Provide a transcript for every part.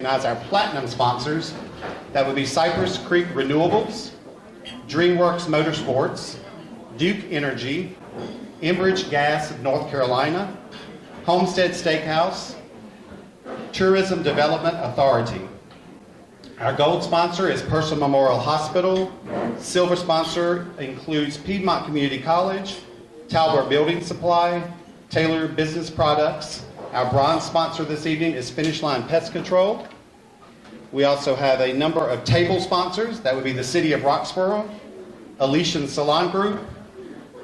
recognize our platinum sponsors. That would be Cypress Creek Renewables, DreamWorks Motorsports, Duke Energy, Enbridge Gas of North Carolina, Homestead Steakhouse, Tourism Development Authority. Our gold sponsor is Purcell Memorial Hospital. Silver sponsor includes Piedmont Community College, Talbot Building Supply, Taylor Business Products. Our bronze sponsor this evening is Finish Line Pest Control. We also have a number of table sponsors. That would be the City of Roxboro, Elysian Salon Group,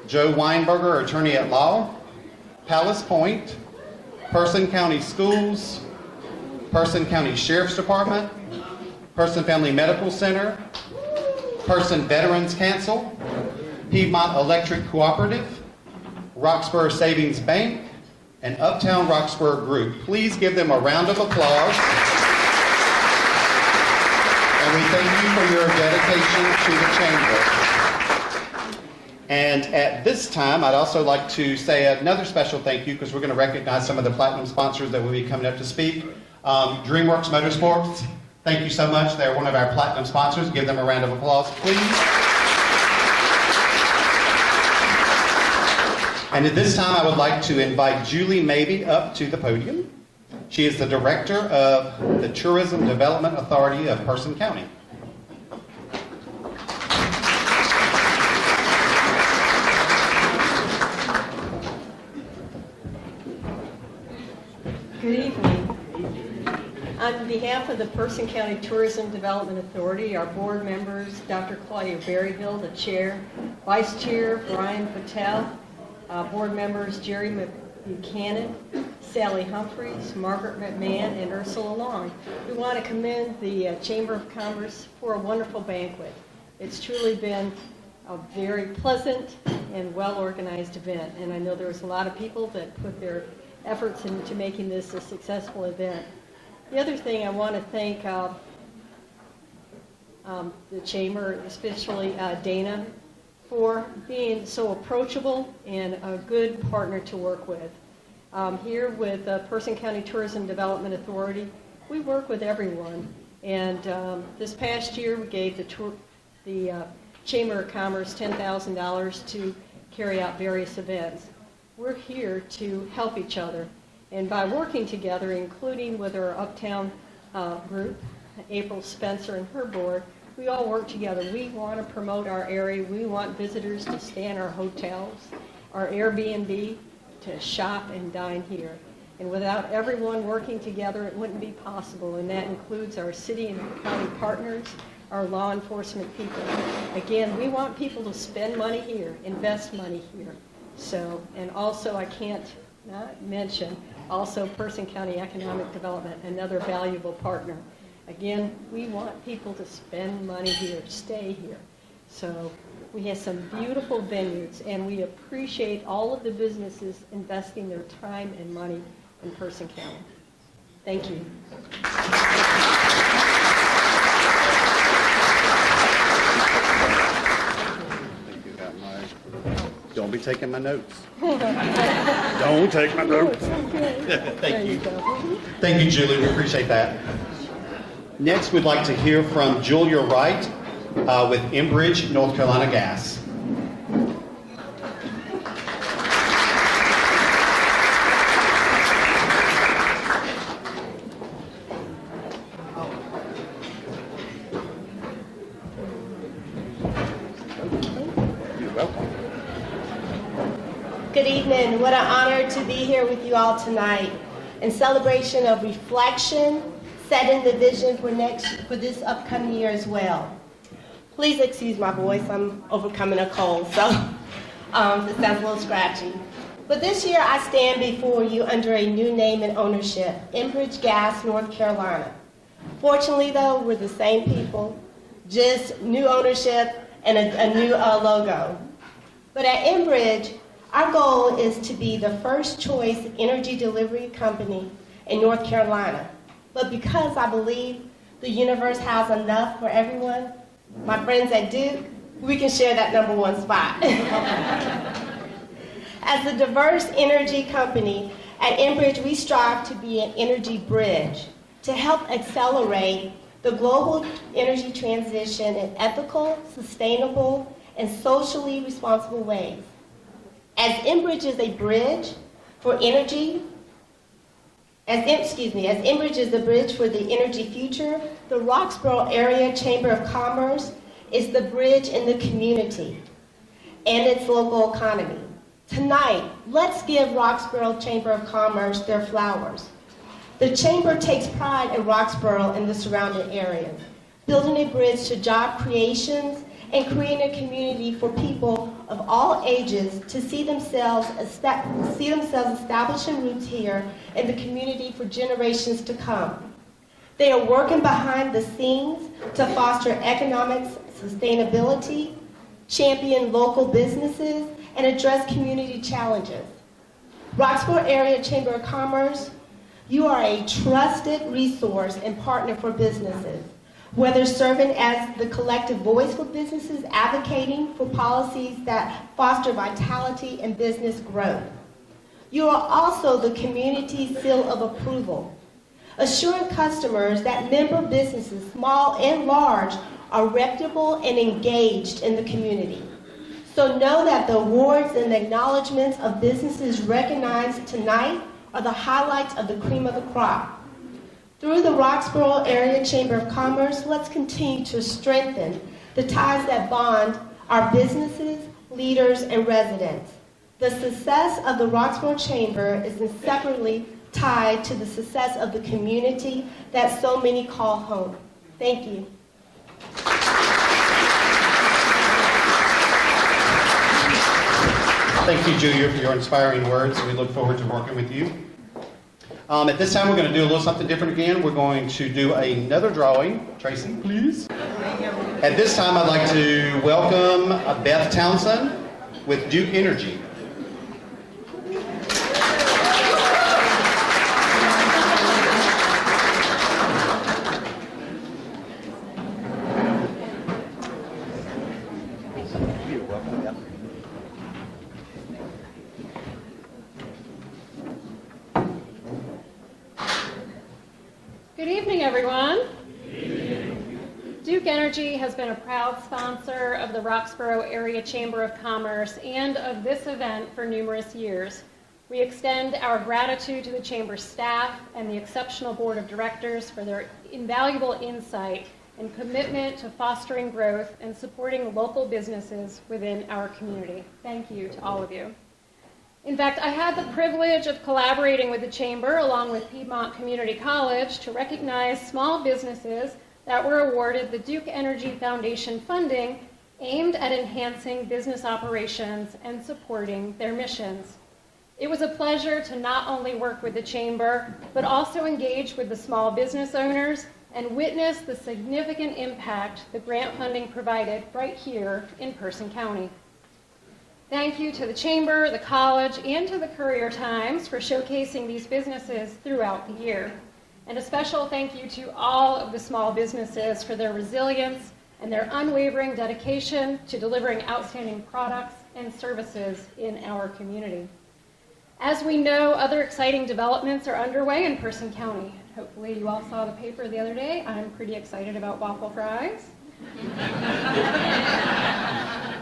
Joe Weinberger, Attorney at Law, Palace Point, Person County Schools, Person County Sheriff's Department, Person Family Medical Center, Person Veterans Council, Piedmont Electric Cooperative, Roxboro Savings Bank, and Uptown Roxboro Group. Please give them a round of applause. And we thank you for your dedication to the Chamber. And at this time, I'd also like to say another special thank you, because we're going to recognize some of the platinum sponsors that will be coming up to speak. DreamWorks Motorsports, thank you so much. They're one of our platinum sponsors. Give them a round of applause, please. And at this time, I would like to invite Julie Mabey up to the podium. She is the Director of the Tourism Development Authority of Person County. Good evening. On behalf of the Person County Tourism Development Authority, our board members, Dr. Claudia Berryhill, the Chair, Vice Chair Brian Patel, board members Jerry Buchanan, Sally Humphreys, Margaret McMahon, and Ursula Long. We want to commend the Chamber of Commerce for a wonderful banquet. It's truly been a very pleasant and well-organized event, and I know there was a lot of people that put their efforts into making this a successful event. The other thing I want to thank the Chamber, especially Dana, for being so approachable and a good partner to work with. Here with Person County Tourism Development Authority, we work with everyone. And this past year, we gave the Chamber of Commerce $10,000 to carry out various events. We're here to help each other. And by working together, including with our Uptown group, April Spencer and her board, we all work together. We want to promote our area. We want visitors to stay in our hotels, our Airbnb, to shop and dine here. And without everyone working together, it wouldn't be possible. And that includes our city and county partners, our law enforcement people. Again, we want people to spend money here, invest money here. So, and also I can't not mention also Person County Economic Development, another valuable partner. Again, we want people to spend money here, stay here. So we have some beautiful vineyards, and we appreciate all of the businesses investing their time and money in Person County. Thank you. Don't be taking my notes. Don't take my notes. Thank you. Thank you, Julie. We appreciate that. Next, we'd like to hear from Julia Wright with Enbridge, North Carolina Gas. Good evening. What an honor to be here with you all tonight in celebration of reflection, setting the vision for this upcoming year as well. Please excuse my voice. I'm overcoming a cold, so it sounds a little scratchy. But this year I stand before you under a new name and ownership, Enbridge Gas, North Carolina. Fortunately, though, we're the same people, just new ownership and a new logo. But at Enbridge, our goal is to be the first choice energy delivery company in North Carolina. But because I believe the universe has enough for everyone, my friends at Duke, we can share that #1 spot. As a diverse energy company, at Enbridge we strive to be an energy bridge to help accelerate the global energy transition in ethical, sustainable, and socially responsible ways. As Enbridge is a bridge for energy, as Enbridge is the bridge for the energy future, the Roxboro Area Chamber of Commerce is the bridge in the community and its local economy. Tonight, let's give Roxboro Chamber of Commerce their flowers. The Chamber takes pride in Roxboro and the surrounding areas, building a bridge to job creations and creating a community for people of all ages to see themselves establishing roots here in the community for generations to come. They are working behind the scenes to foster economic sustainability, champion local businesses, and address community challenges. Roxboro Area Chamber of Commerce, you are a trusted resource and partner for businesses, whether serving as the collective voice for businesses advocating for policies that foster vitality and business growth. You are also the community seal of approval, assuring customers that member businesses, small and large, are reputable and engaged in the community. So know that the awards and acknowledgments of businesses recognized tonight are the highlights of the cream of the crop. Through the Roxboro Area Chamber of Commerce, let's continue to strengthen the ties that bond our businesses, leaders, and residents. The success of the Roxboro Chamber is inseparably tied to the success of the community that so many call home. Thank you. Thank you, Julia, for your inspiring words. We look forward to working with you. At this time, we're going to do a little something different again. We're going to do another drawing. Tracy, please. At this time, I'd like to welcome Beth Townsend with Duke Energy. Good evening, everyone. Duke Energy has been a proud sponsor of the Roxboro Area Chamber of Commerce and of this event for numerous years. We extend our gratitude to the Chamber staff and the exceptional Board of Directors for their invaluable insight and commitment to fostering growth and supporting local businesses within our community. Thank you to all of you. In fact, I had the privilege of collaborating with the Chamber along with Piedmont Community College to recognize small businesses that were awarded the Duke Energy Foundation funding aimed at enhancing business operations and supporting their missions. It was a pleasure to not only work with the Chamber, but also engage with the small business owners and witness the significant impact the grant funding provided right here in Person County. Thank you to the Chamber, the College, and to the Courier-Times for showcasing these businesses throughout the year. And a special thank you to all of the small businesses for their resilience and their unwavering dedication to delivering outstanding products and services in our community. As we know, other exciting developments are underway in Person County. Hopefully you all saw the paper the other day. I'm pretty excited about waffle fries.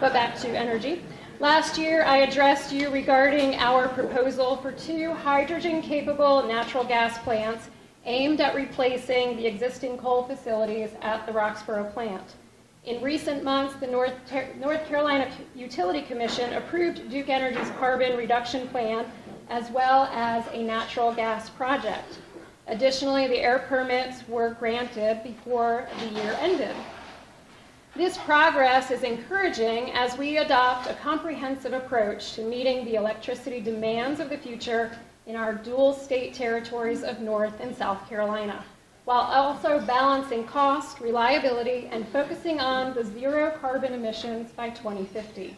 But back to energy. Last year, I addressed you regarding our proposal for 2 hydrogen-capable natural gas plants aimed at replacing the existing coal facilities at the Roxboro plant. In recent months, the North Carolina Utility Commission approved Duke Energy's carbon reduction plan as well as a natural gas project. Additionally, the air permits were granted before the year ended. This progress is encouraging as we adopt a comprehensive approach to meeting the electricity demands of the future in our dual state territories of North and South Carolina, while also balancing cost, reliability, and focusing on the zero carbon emissions by 2050.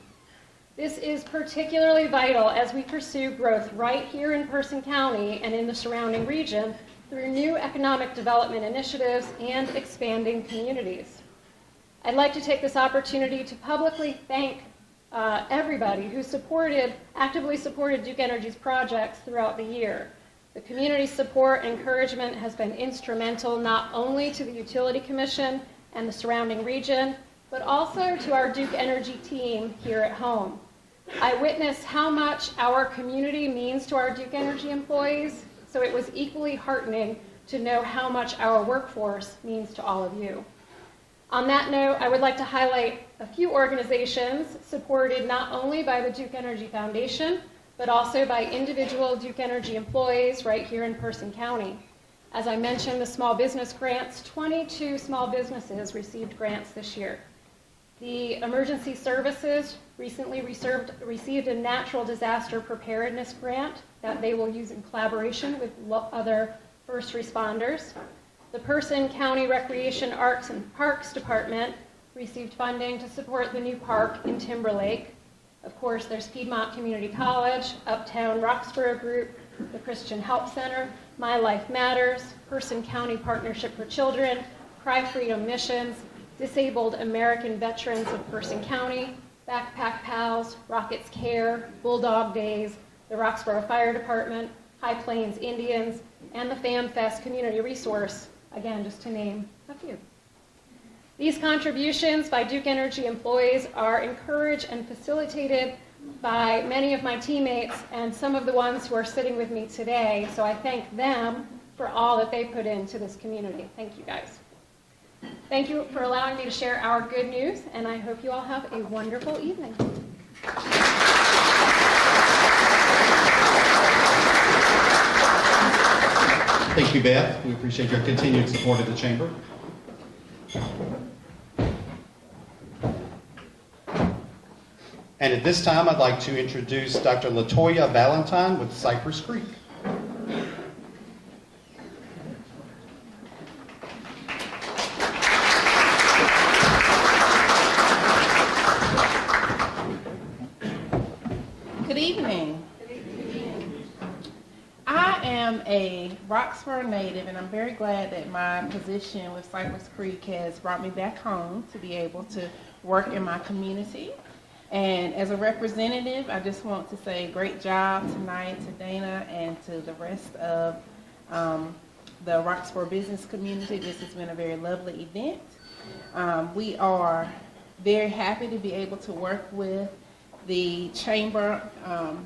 This is particularly vital as we pursue growth right here in Person County and in the surrounding region through new economic development initiatives and expanding communities. I'd like to take this opportunity to publicly thank everybody who actively supported Duke Energy's projects throughout the year. The community support and encouragement has been instrumental not only to the Utility Commission and the surrounding region, but also to our Duke Energy team here at home. I witnessed how much our community means to our Duke Energy employees, so it was equally heartening to know how much our workforce means to all of you. On that note, I would like to highlight a few organizations supported not only by the Duke Energy Foundation, but also by individual Duke Energy employees right here in Person County. As I mentioned, the small business grants, 22 small businesses received grants this year. The emergency services recently received a natural disaster preparedness grant that they will use in collaboration with other first responders. The Person County Recreation, Arts, and Parks Department received funding to support the new park in Timberlake. Of course, there's Piedmont Community College, Uptown Roxboro Group, the Christian Help Center, My Life Matters, Person County Partnership for Children, Cry Freedom Missions, Disabled American Veterans of Person County, Backpack Pals, Rockets Care, Bulldog Days, the Roxboro Fire Department, High Plains Indians, and the FamFest Community Resource, again, just to name a few. These contributions by Duke Energy employees are encouraged and facilitated by many of my teammates and some of the ones who are sitting with me today, so I thank them for all that they put into this community. Thank you, guys. Thank you for allowing me to share our good news, and I hope you all have a wonderful evening. Thank you, Beth. We appreciate your continued support of the Chamber. And at this time, I'd like to introduce Dr. LaToya Valentine with Cypress Creek. Good evening. I am a Roxboro native, and I'm very glad that my position with Cypress Creek has brought me back home to be able to work in my community. And as a representative, I just want to say great job tonight to Dana and to the rest of the Roxboro business community. This has been a very lovely event. We are very happy to be able to work with the Chamber on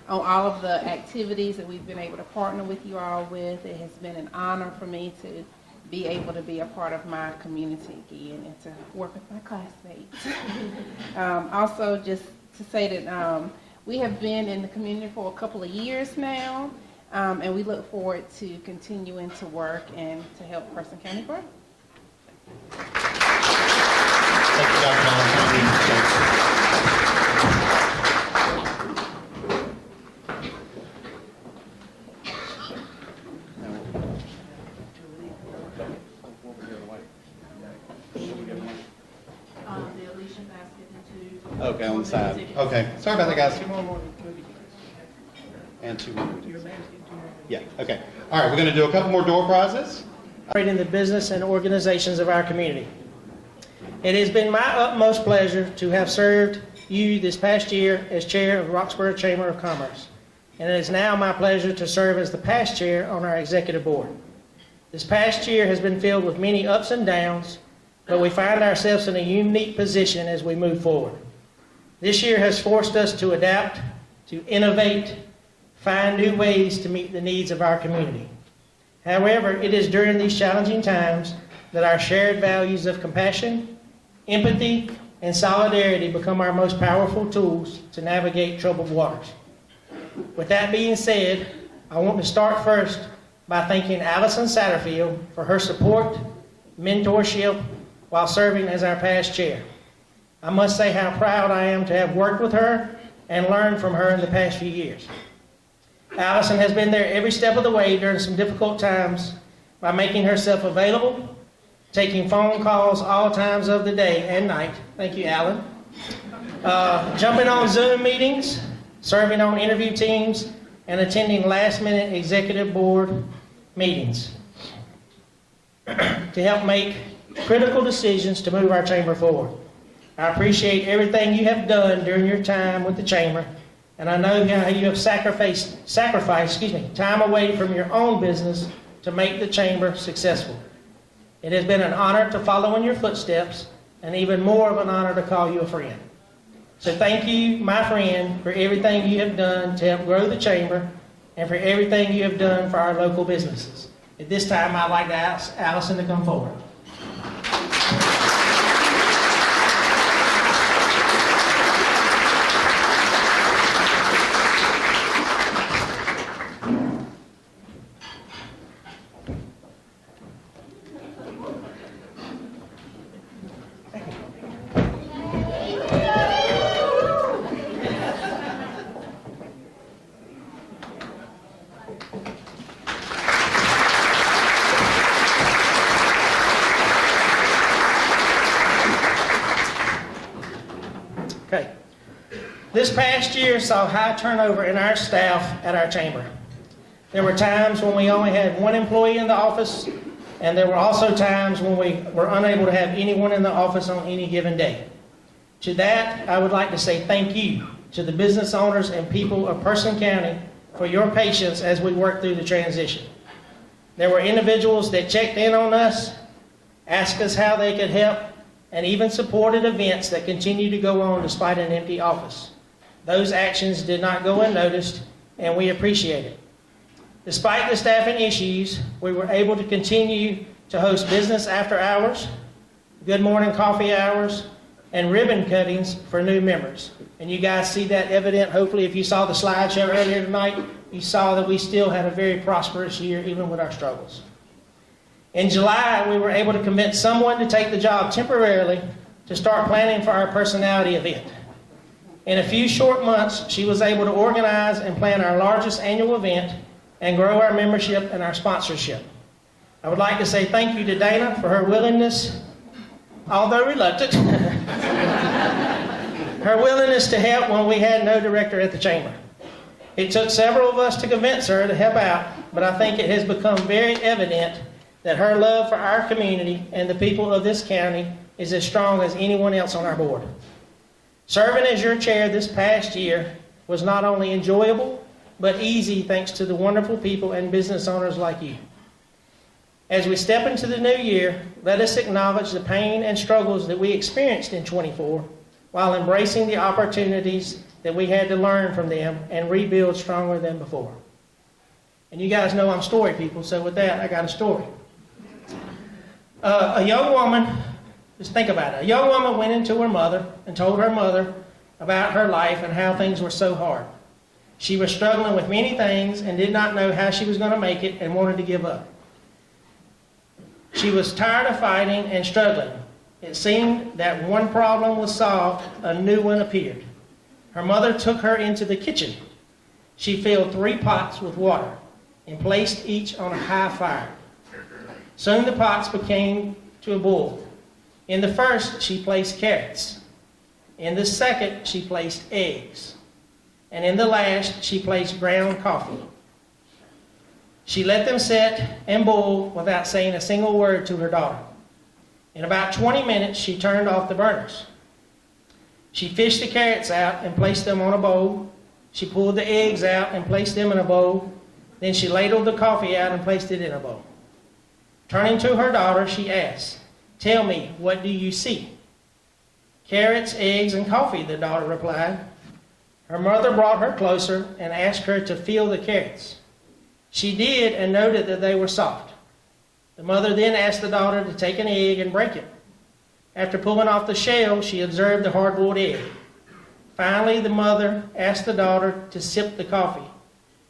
all of the activities that we've been able to partner with you all with. It has been an honor for me to be able to be a part of my community again and to work with my classmates. Also, just to say that we have been in the community for a couple of years now, and we look forward to continuing to work and to help Person County grow. Thank you, Dr. Valentine. Okay, on the side. Okay, sorry about that, guys. And 2 more. Yeah, okay. All right, we're going to do a couple more door prizes. In the business and organizations of our community. It has been my utmost pleasure to have served you this past year as chair of Roxboro Chamber of Commerce, and it is now my pleasure to serve as the past chair on our executive board. This past year has been filled with many ups and downs, but we find ourselves in a unique position as we move forward. This year has forced us to adapt, to innovate, find new ways to meet the needs of our community. However, it is during these challenging times that our shared values of compassion, empathy, and solidarity become our most powerful tools to navigate troubled waters. With that being said, I want to start first by thanking Allison Satterfield for her support, mentorship, while serving as our past chair. I must say how proud I am to have worked with her and learned from her in the past few years. Allison has been there every step of the way during some difficult times by making herself available, taking phone calls all times of the day and night. Thank you, Alan. Jumping on Zoom meetings, serving on interview teams, and attending last-minute executive board meetings to help make critical decisions to move our chamber forward. I appreciate everything you have done during your time with the chamber, and I know how you have sacrificed time away from your own business to make the chamber successful. It has been an honor to follow in your footsteps, and even more of an honor to call you a friend. So thank you, my friend, for everything you have done to help grow the chamber and for everything you have done for our local businesses. At this time, I'd like to ask Allison to come forward. Okay. This past year saw high turnover in our staff at our chamber. There were times when we only had one employee in the office, and there were also times when we were unable to have anyone in the office on any given day. To that, I would like to say thank you to the business owners and people of Person County for your patience as we worked through the transition. There were individuals that checked in on us, asked us how they could help, and even supported events that continue to go on despite an empty office. Those actions did not go unnoticed, and we appreciate it. Despite the staffing issues, we were able to continue to host business after hours, good morning coffee hours, and ribbon cuttings for new members. And you guys see that evident. Hopefully, if you saw the slideshow earlier tonight, you saw that we still had a very prosperous year, even with our struggles. In July, we were able to convince someone to take the job temporarily to start planning for our personality event. In a few short months, she was able to organize and plan our largest annual event and grow our membership and our sponsorship. I would like to say thank you to Dana for her willingness, although reluctant, her willingness to help when we had no director at the chamber. It took several of us to convince her to help out, but I think it has become very evident that her love for our community and the people of this county is as strong as anyone else on our board. Serving as your chair this past year was not only enjoyable, but easy thanks to the wonderful people and business owners like you. As we step into the new year, let us acknowledge the pain and struggles that we experienced in '24 while embracing the opportunities that we had to learn from them and rebuild stronger than before. And you guys know I'm story people, so with that, I got a story. A young woman, just think about it, a young woman went into her mother and told her mother about her life and how things were so hard. She was struggling with many things and did not know how she was going to make it and wanted to give up. She was tired of fighting and struggling. It seemed that one problem was solved, a new one appeared. Her mother took her into the kitchen. She filled 3 pots with water and placed each on a high fire. Soon the pots became to a boil. In the first, she placed carrots. In the second, she placed eggs. And in the last, she placed ground coffee. She let them sit and boil without saying a single word to her daughter. In about 20 minutes, she turned off the burners. She fished the carrots out and placed them on a bowl. She pulled the eggs out and placed them in a bowl. Then she ladled the coffee out and placed it in a bowl. Turning to her daughter, she asked, "Tell me, what do you see?" "Carrots, eggs, and coffee," the daughter replied. Her mother brought her closer and asked her to feel the carrots. She did and noted that they were soft. The mother then asked the daughter to take an egg and break it. After pulling off the shell, she observed the hard-boiled egg. Finally, the mother asked the daughter to sip the coffee.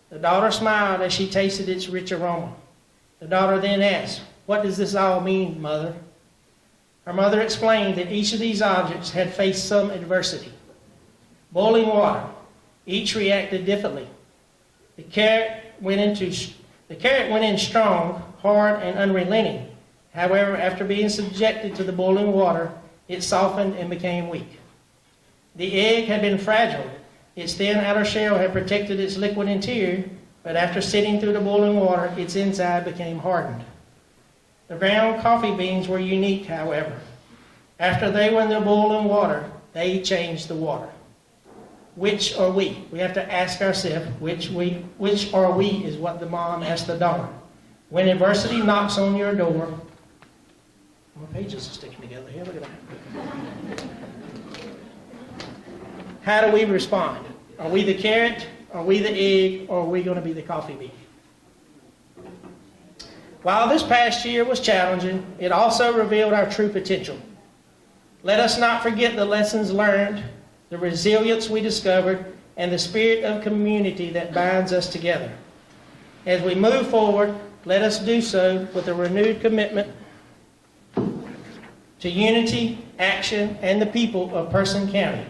The daughter smiled as she tasted its rich aroma. The daughter then asked, "What does this all mean, Mother?" Her mother explained that each of these objects had faced some adversity. Boiling water. Each reacted differently. The carrot went in strong, hard, and unrelenting. However, after being subjected to the boiling water, it softened and became weak. The egg had been fragile. Its thin outer shell had protected its liquid interior, but after sitting through the boiling water, its inside became hardened. The ground coffee beans were unique, however. After they were in the boiling water, they changed the water. which are we? We have to ask ourselves, which are we is what the mom asked the daughter. When adversity knocks on your door, my pages are sticking together here, look at that. How do we respond? Are we the carrot? Are we the egg? Or are we going to be the coffee bean? While this past year was challenging, it also revealed our true potential. Let us not forget the lessons learned, the resilience we discovered, and the spirit of community that binds us together. As we move forward, let us do so with a renewed commitment to unity, action, and the people of Person County.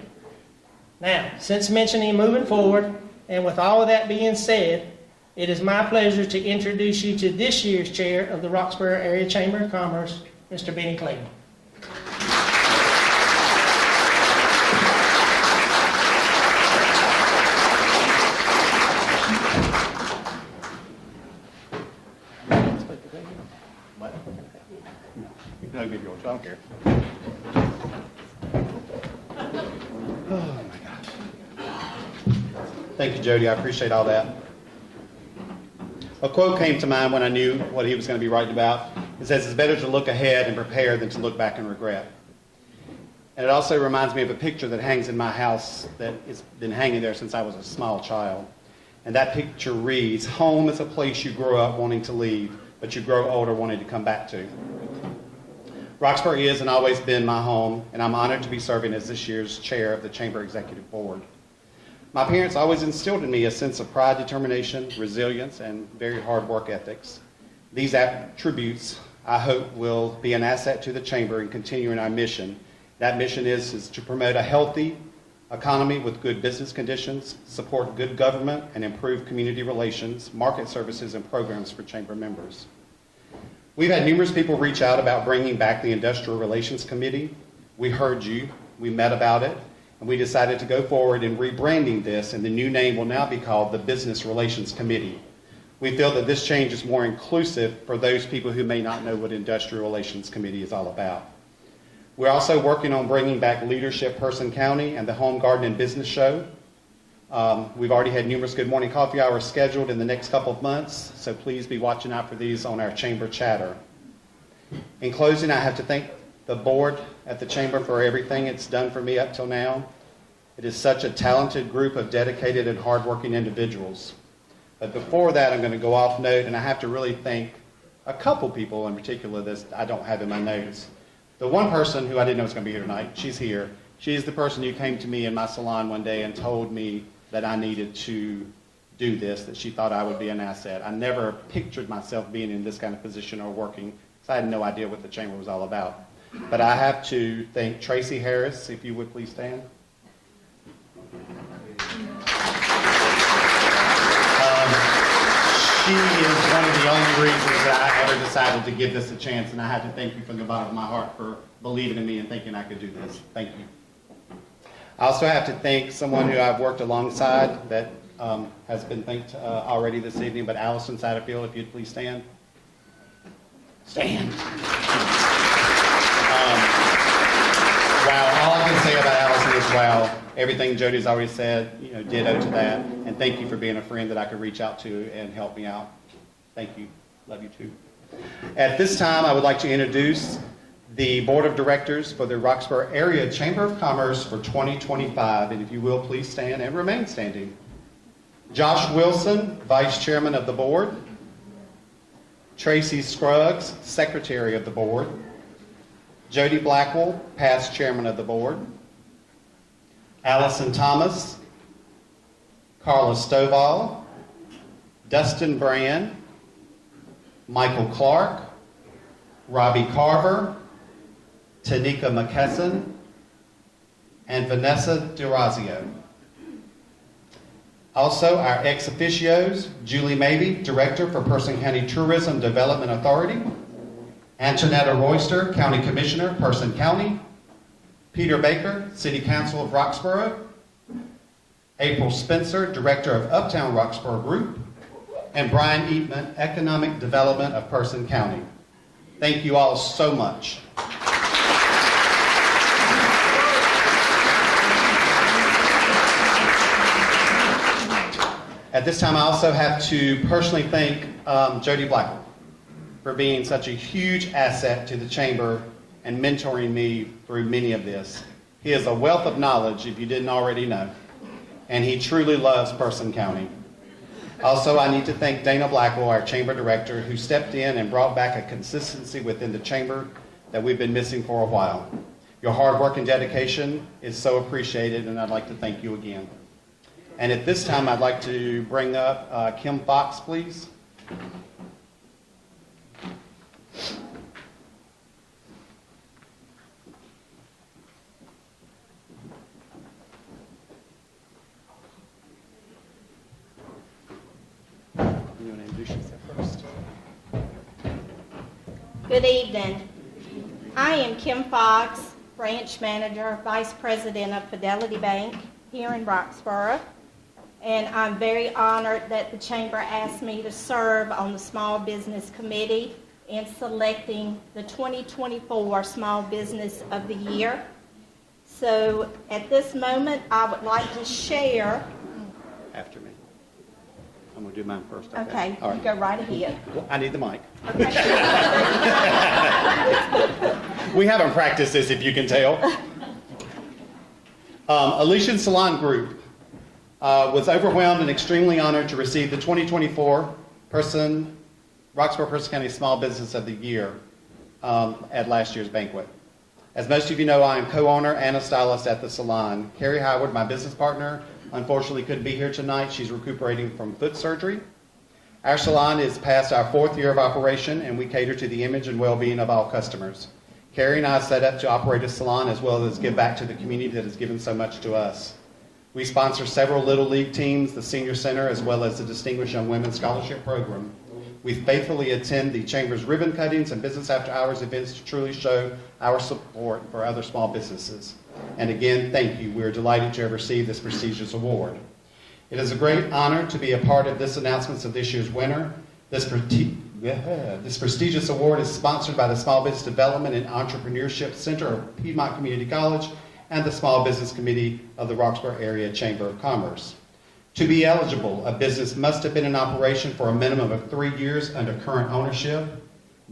Now, since mentioning moving forward, and with all of that being said, it is my pleasure to introduce you to this year's chair of the Roxboro Area Chamber of Commerce, Mr. Benny Clayton. I'll give yours. I don't care. Oh my gosh. Thank you, Jody. I appreciate all that. A quote came to mind when I knew what he was going to be writing about. It says, "It's better to look ahead and prepare than to look back and regret." And it also reminds me of a picture that hangs in my house that has been hanging there since I was a small child. And that picture reads, "Home is a place you grow up wanting to leave, but you grow older wanting to come back to." Roxboro is and always been my home, and I'm honored to be serving as this year's chair of the Chamber Executive Board. My parents always instilled in me a sense of pride, determination, resilience, and very hard work ethics. These attributes, I hope, will be an asset to the Chamber in continuing our mission. That mission is to promote a healthy economy with good business conditions, support good government, and improve community relations, market services, and programs for Chamber members. We've had numerous people reach out about bringing back the Industrial Relations Committee. We heard you, we met about it, and we decided to go forward in rebranding this, and the new name will now be called the Business Relations Committee. We feel that this change is more inclusive for those people who may not know what Industrial Relations Committee is all about. We're also working on bringing back Leadership Person County and the Home Garden and Business Show. We've already had numerous Good Morning Coffee Hours scheduled in the next couple of months, so please be watching out for these on our Chamber chatter. In closing, I have to thank the board at the Chamber for everything it's done for me up till now. It is such a talented group of dedicated and hardworking individuals. But before that, I'm going to go off note, and I have to really thank a couple people in particular that I don't have in my notes. The one person who I didn't know was going to be here tonight, she's here. She's the person who came to me in my salon one day and told me that I needed to do this, that she thought I would be an asset. I never pictured myself being in this kind of position or working, because I had no idea what the Chamber was all about. But I have to thank Tracy Harris, if you would please stand. She is one of the only reasons that I ever decided to give this a chance, and I have to thank you from the bottom of my heart for believing in me and thinking I could do this. Thank you. I also have to thank someone who I've worked alongside that has been thanked already this evening, but Allison Satterfield, if you'd please stand. Stand. Wow, all I can say about Allison is wow. Everything Jody's already said, ditto to that. And thank you for being a friend that I could reach out to and help me out. Thank you. Love you too. At this time, I would like to introduce the Board of Directors for the Roxboro Area Chamber of Commerce for 2025. And if you will, please stand and remain standing. Josh Wilson, Vice Chairman of the Board. Tracy Scruggs, Secretary of the Board. Jody Blackwell, past Chairman of the Board. Allison Thomas. Carla Stovall. Dustin Brand. Michael Clark. Robbie Carver. Tanika McKesson, and Vanessa DeRazio. Also, our ex officios, Julie Mabey, Director for Person County Tourism Development Authority, Antonetta Royster, County Commissioner, Person County, Peter Baker, City Council of Roxboro, April Spencer, Director of Uptown Roxboro Group, and Brian Eatman, Economic Development of Person County. Thank you all so much. At this time, I also have to personally thank Jody Blackwell for being such a huge asset to the chamber and mentoring me through many of this. He is a wealth of knowledge, if you didn't already know, and he truly loves Person County. Also, I need to thank Dana Blackwell, our chamber director, who stepped in and brought back a consistency within the chamber that we've been missing for a while. Your hard work and dedication is so appreciated, and I'd like to thank you again. And at this time, I'd like to bring up Kim Fox, please. You want to introduce yourself first? Good evening. I am Kim Fox, Branch Manager, Vice President of Fidelity Bank here in Roxboro. And I'm very honored that the Chamber asked me to serve on the Small Business Committee in selecting the 2024 Small Business of the Year. So at this moment, I would like to share. After me. I'm going to do mine first. Okay, All you go right ahead. Well, I need the mic. Okay. We haven't practiced this, if you can tell. Elysian Salon Group was overwhelmed and extremely honored to receive the 2024 Roxboro Person County Small Business of the Year at last year's banquet. As most of you know, I am co-owner and a stylist at the salon. Carrie Howard, my business partner, unfortunately couldn't be here tonight. She's recuperating from foot surgery. Our salon is past our 4th year of operation, and we cater to the image and well-being of all customers. Carrie and I set up to operate a salon as well as give back to the community that has given so much to us. We sponsor several Little League teams, the Senior Center, as well as the Distinguished Young Women's Scholarship Program. We faithfully attend the Chamber's ribbon cuttings and business after hours events to truly show our support for other small businesses. And again, thank you. We're delighted to have received this prestigious award. It is a great honor to be a part of this announcement of this year's winner. This prestigious award is sponsored by the Small Business Development and Entrepreneurship Center of Piedmont Community College and the Small Business Committee of the Roxboro Area Chamber of Commerce. To be eligible, a business must have been in operation for a minimum of 3 years under current ownership,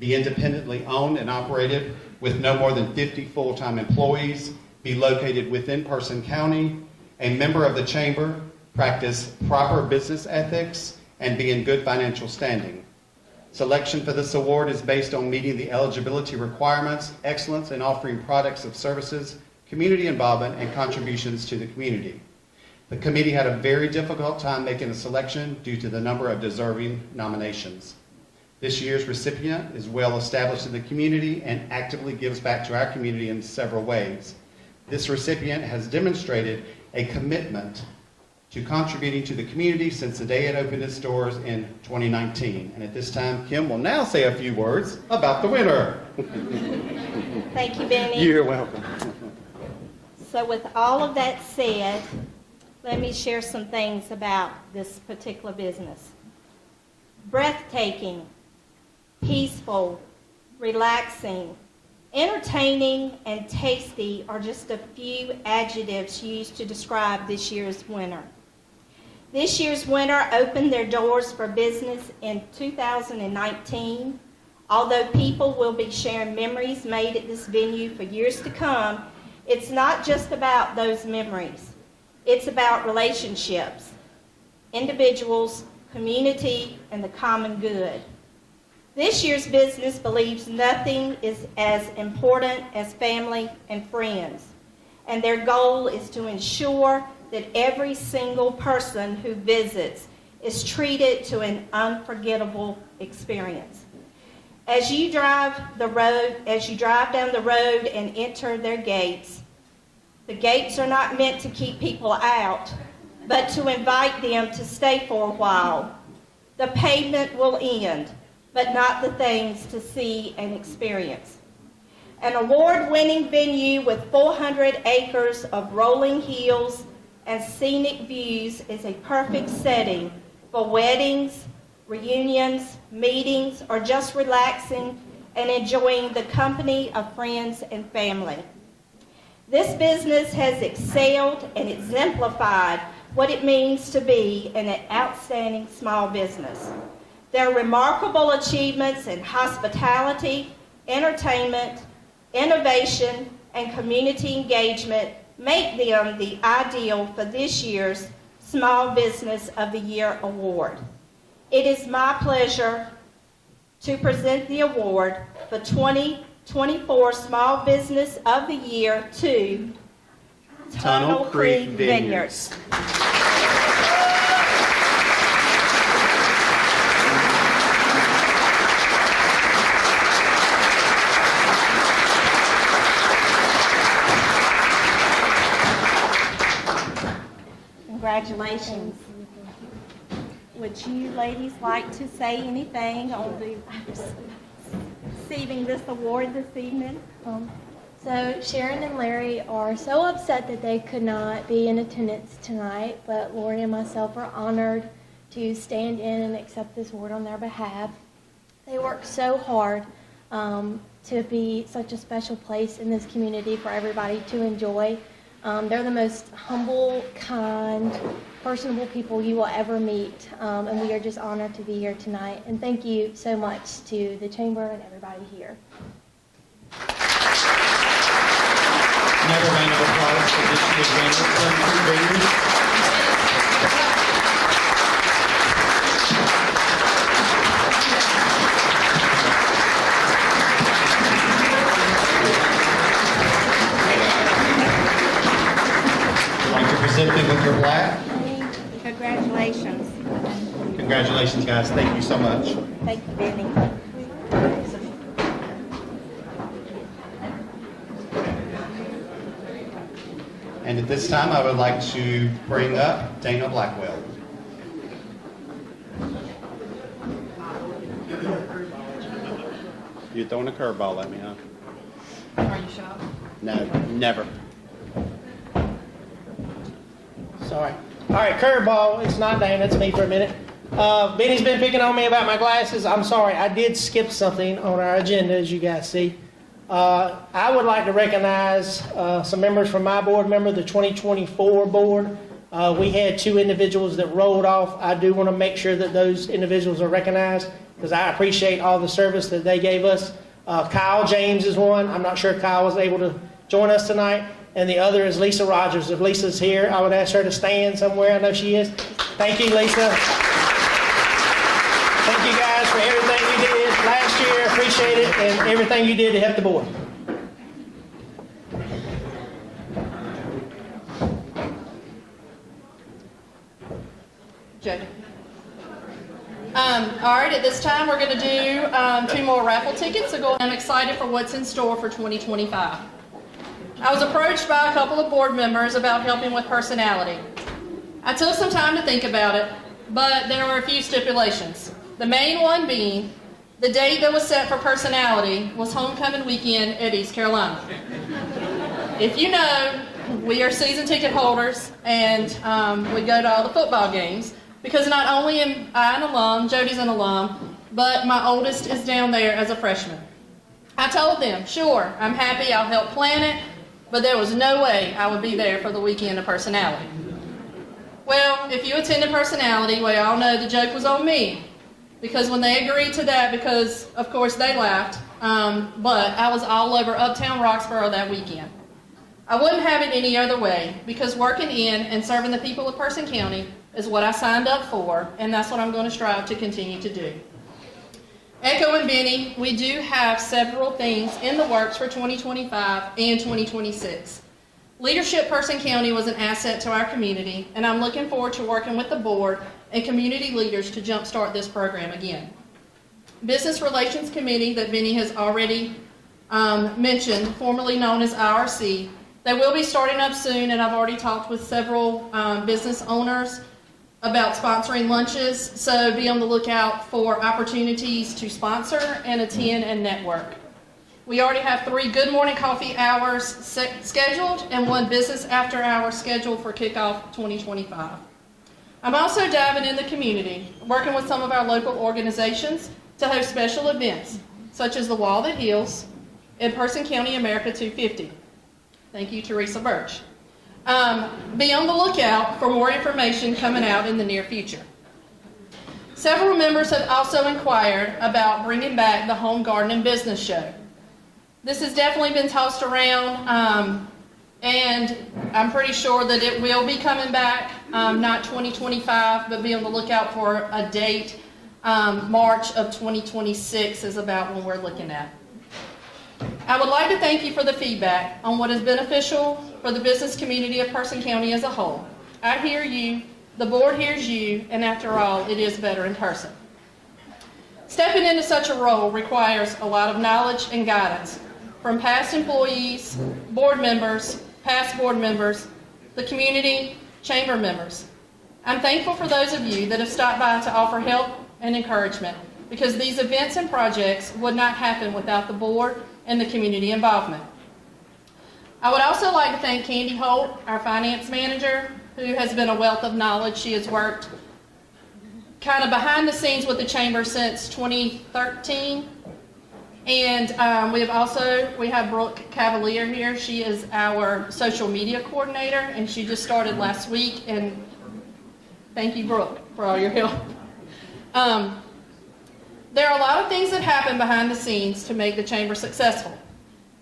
be independently owned and operated with no more than 50 full-time employees, be located within Person County, a member of the Chamber, practice proper business ethics, and be in good financial standing. Selection for this award is based on meeting the eligibility requirements, excellence in offering products and services, community involvement, and contributions to the community. The committee had a very difficult time making a selection due to the number of deserving nominations. This year's recipient is well established in the community and actively gives back to our community in several ways. This recipient has demonstrated a commitment to contributing to the community since the day it opened its doors in 2019. And at this time, Kim will now say a few words about the winner. Thank you, Benny. You're welcome. So with all of that said, let me share some things about this particular business. Breathtaking, peaceful, relaxing, entertaining, and tasty are just a few adjectives used to describe this year's winner. This year's winner opened their doors for business in 2019. Although people will be sharing memories made at this venue for years to come, it's not just about those memories. It's about relationships, individuals, community, and the common good. This year's business believes nothing is as important as family and friends, and their goal is to ensure that every single person who visits is treated to an unforgettable experience. As you drive down the road and enter their gates, the gates are not meant to keep people out, but to invite them to stay for a while. The pavement will end, but not the things to see and experience. An award-winning venue with 400 acres of rolling hills and scenic views is a perfect setting for weddings, reunions, meetings, or just relaxing and enjoying the company of friends and family. This business has excelled and exemplified what it means to be an outstanding small business. Their remarkable achievements in hospitality, entertainment, innovation, and community engagement make them the ideal for this year's Small Business of the Year award. It is my pleasure to present the award for 2024 Small Business of the Year to Tunnel Creek Vineyards. Congratulations. Would you ladies like to say anything on the receiving this award this evening? So Sharon and Larry are so upset that they could not be in attendance tonight, but Lori and myself are honored to stand in and accept this award on their behalf. They work so hard to be such a special place in this community for everybody to enjoy. They're the most humble, kind, personable people you will ever meet, and we are just honored to be here tonight. And thank you so much to the Chamber and everybody here. Another round of applause for this year's winners, Tunnel Creek Vineyards. I'd like to present them with your plaque. Congratulations. Congratulations, guys. Thank you so much. Thank you, Benny. And at this time, I would like to bring up Dana Blackwell. You're throwing a curveball at me, huh? Are you shocked? No, never. Sorry. All right, curveball. It's not Dana. It's me for a minute. Benny's been picking on me about my glasses. I'm sorry. I did skip something on our agenda, as you guys see. I would like to recognize some members from my board member, the 2024 board. We had 2 individuals that rolled off. I do want to make sure that those individuals are recognized because I appreciate all the service that they gave us. Kyle James is one. I'm not sure Kyle was able to join us tonight. And the other is Lisa Rogers. If Lisa's here, I would ask her to stand somewhere. I know she is. Thank you, Lisa. Thank you guys for everything you did last year. Appreciate it. And everything you did to help the board. Jody. All right, at this time, we're going to do 2 more raffle tickets. So I'm excited for what's in store for 2025. I was approached by a couple of board members about helping with personality. I took some time to think about it, but there were a few stipulations. The main one being the date that was set for personality was homecoming weekend at East Carolina. If you know, we are season ticket holders, and we go to all the football games, because not only am I an alum, Jody's an alum, but my oldest is down there as a freshman. I told them, sure, I'm happy, I'll help plan it, but there was no way I would be there for the weekend of personality. Well, if you attended personality, we all know the joke was on me, because when they agreed to that, because of course they laughed, but I was all over uptown Roxboro that weekend. I wouldn't have it any other way, because working in and serving the people of Person County is what I signed up for, and that's what I'm going to strive to continue to do. Echoing Benny, we do have several things in the works for 2025 and 2026. Leadership Person County was an asset to our community, and I'm looking forward to working with the board and community leaders to jumpstart this program again. Business Relations Committee that Benny has already mentioned, formerly known as IRC, they will be starting up soon, and I've already talked with several business owners about sponsoring lunches, so be on the lookout for opportunities to sponsor and attend and network. We already have 3 good morning coffee hours scheduled and 1 business after hour scheduled for kickoff 2025. I'm also diving in the community, working with some of our local organizations to host special events, such as the Wall That Heals and Person County America 250. Thank you, Teresa Birch. Be on the lookout for more information coming out in the near future. Several members have also inquired about bringing back the Home Garden and Business Show. This has definitely been tossed around, and I'm pretty sure that it will be coming back, not 2025, but be on the lookout for a date. March of 2026 is about when we're looking at. I would like to thank you for the feedback on what is beneficial for the business community of Person County as a whole. I hear you, the board hears you, and after all, it is better in person. Stepping into such a role requires a lot of knowledge and guidance from past employees, board members, past board members, the community, chamber members. I'm thankful for those of you that have stopped by to offer help and encouragement, because these events and projects would not happen without the board and the community involvement. I would also like to thank Candy Holt, our finance manager, who has been a wealth of knowledge. She has worked kind of behind the scenes with the chamber since 2013. And we have Brooke Cavalier here. She is our social media coordinator, and she just started last week. And thank you, Brooke, for all your help. There are a lot of things that happen behind the scenes to make the chamber successful.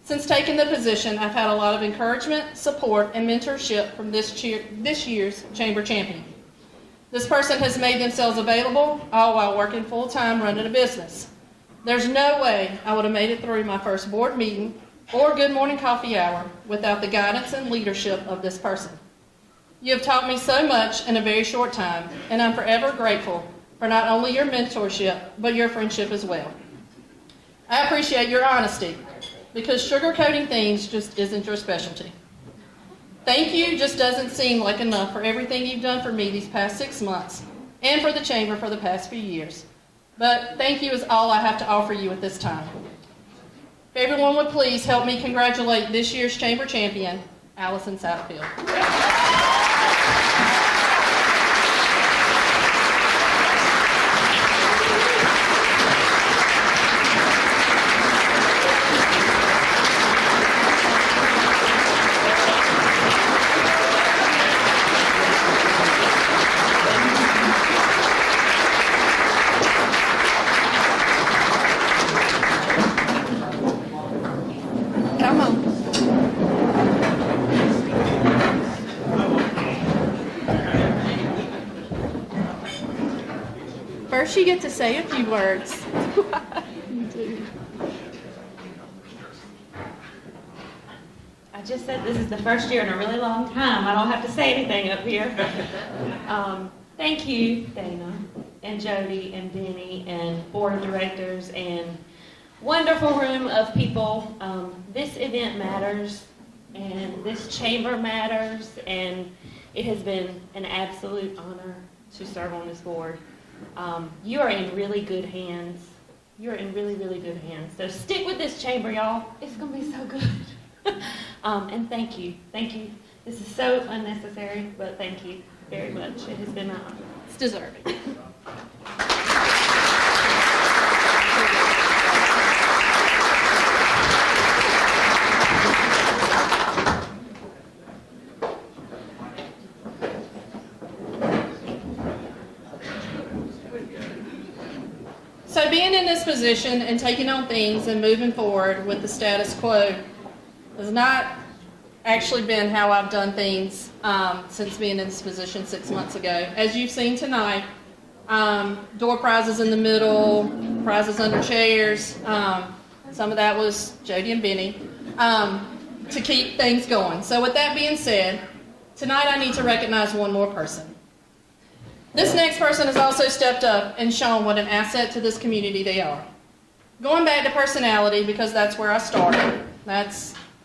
Since taking the position, I've had a lot of encouragement, support, and mentorship from this year's chamber champion. This person has made themselves available, all while working full-time running a business. There's no way I would have made it through my first board meeting or good morning coffee hour without the guidance and leadership of this person. You have taught me so much in a very short time, and I'm forever grateful for not only your mentorship, but your friendship as well. I appreciate your honesty, because sugarcoating things just isn't your specialty. Thank you just doesn't seem like enough for everything you've done for me these past 6 months, and for the chamber for the past few years. But thank you is all I have to offer you at this time. If everyone would please help me congratulate this year's chamber champion, Allison Satterfield. Come on. First, you get to say a few words. I just said this is the first year in a really long time. I don't have to say anything up here. Thank you, Dana, and Jody, and Benny, and board of directors, and wonderful room of people. This event matters, and this chamber matters, and it has been an absolute honor to serve on this board. You are in really good hands. You're in really, really good hands. So stick with this chamber, y'all. It's going to be so good. And thank you. Thank you. This is so unnecessary, but thank you very much. It has been my honor. It's deserving. So being in this position and taking on things and moving forward with the status quo has not actually been how I've done things since being in this position 6 months ago. As you've seen tonight, door prizes in the middle, prizes under chairs. Some of that was Jody and Benny to keep things going. So with that being said, tonight I need to recognize one more person. This next person has also stepped up and shown what an asset to this community they are. Going back to personality, because that's where I started.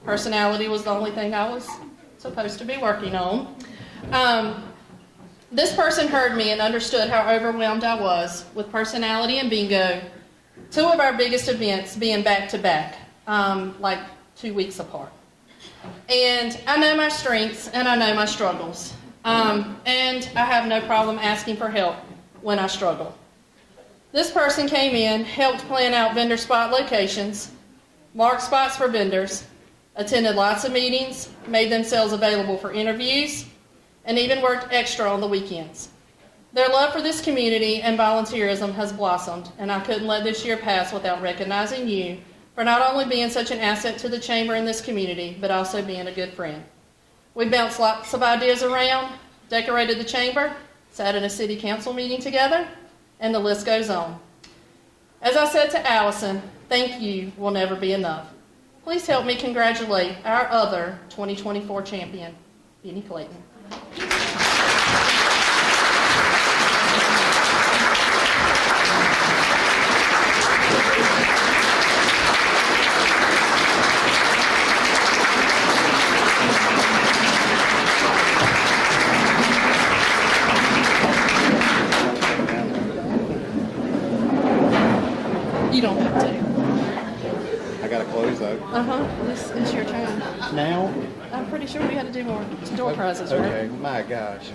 Personality was the only thing I was supposed to be working on. This person heard me and understood how overwhelmed I was with personality and bingo, two of our biggest events being back-to-back, like 2 weeks apart. And I know my strengths and I know my struggles. And I have no problem asking for help when I struggle. This person came in, helped plan out vendor spot locations, mark spots for vendors, attended lots of meetings, made themselves available for interviews, and even worked extra on the weekends. Their love for this community and volunteerism has blossomed, and I couldn't let this year pass without recognizing you for not only being such an asset to the chamber and this community, but also being a good friend. We bounced lots of ideas around, decorated the chamber, sat in a city council meeting together, and the list goes on. As I said to Allison, thank you will never be enough. Please help me congratulate our other 2024 champion, Benny Clayton. You don't have to. I gotta close though. This is your time. Now? I'm pretty sure we had to do more door prizes, right? Okay, my gosh.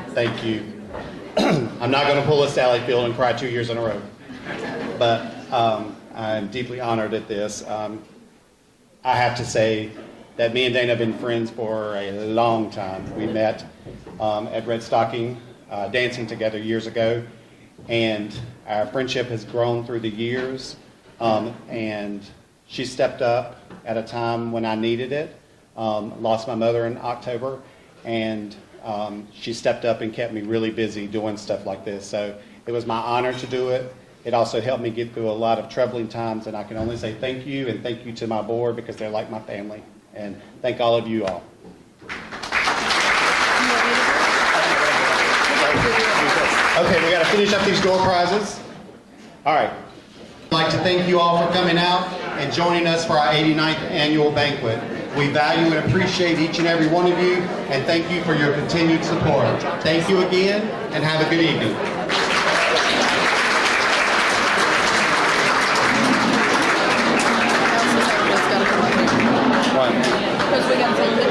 Thank you. I'm not gonna pull a Sally Field and cry 2 years in a row, but I'm deeply honored at this. I have to say that me and Dana have been friends for a long time. We met at Red Stocking dancing together years ago, and our friendship has grown through the years, and she stepped up at a time when I needed it. Lost my mother in October, and she stepped up and kept me really busy doing stuff like this. So it was my honor to do it. It also helped me get through a lot of troubling times, and I can only say thank you, and thank you to my board because they're like my family. And thank all of you all. Okay, we got to finish up these door prizes. All right. I'd like to thank you all for coming out and joining us for our 89th annual banquet. We value and appreciate each and every one of you, and thank you for your continued support. Thank you again, and have a good evening. Because we got to take pictures.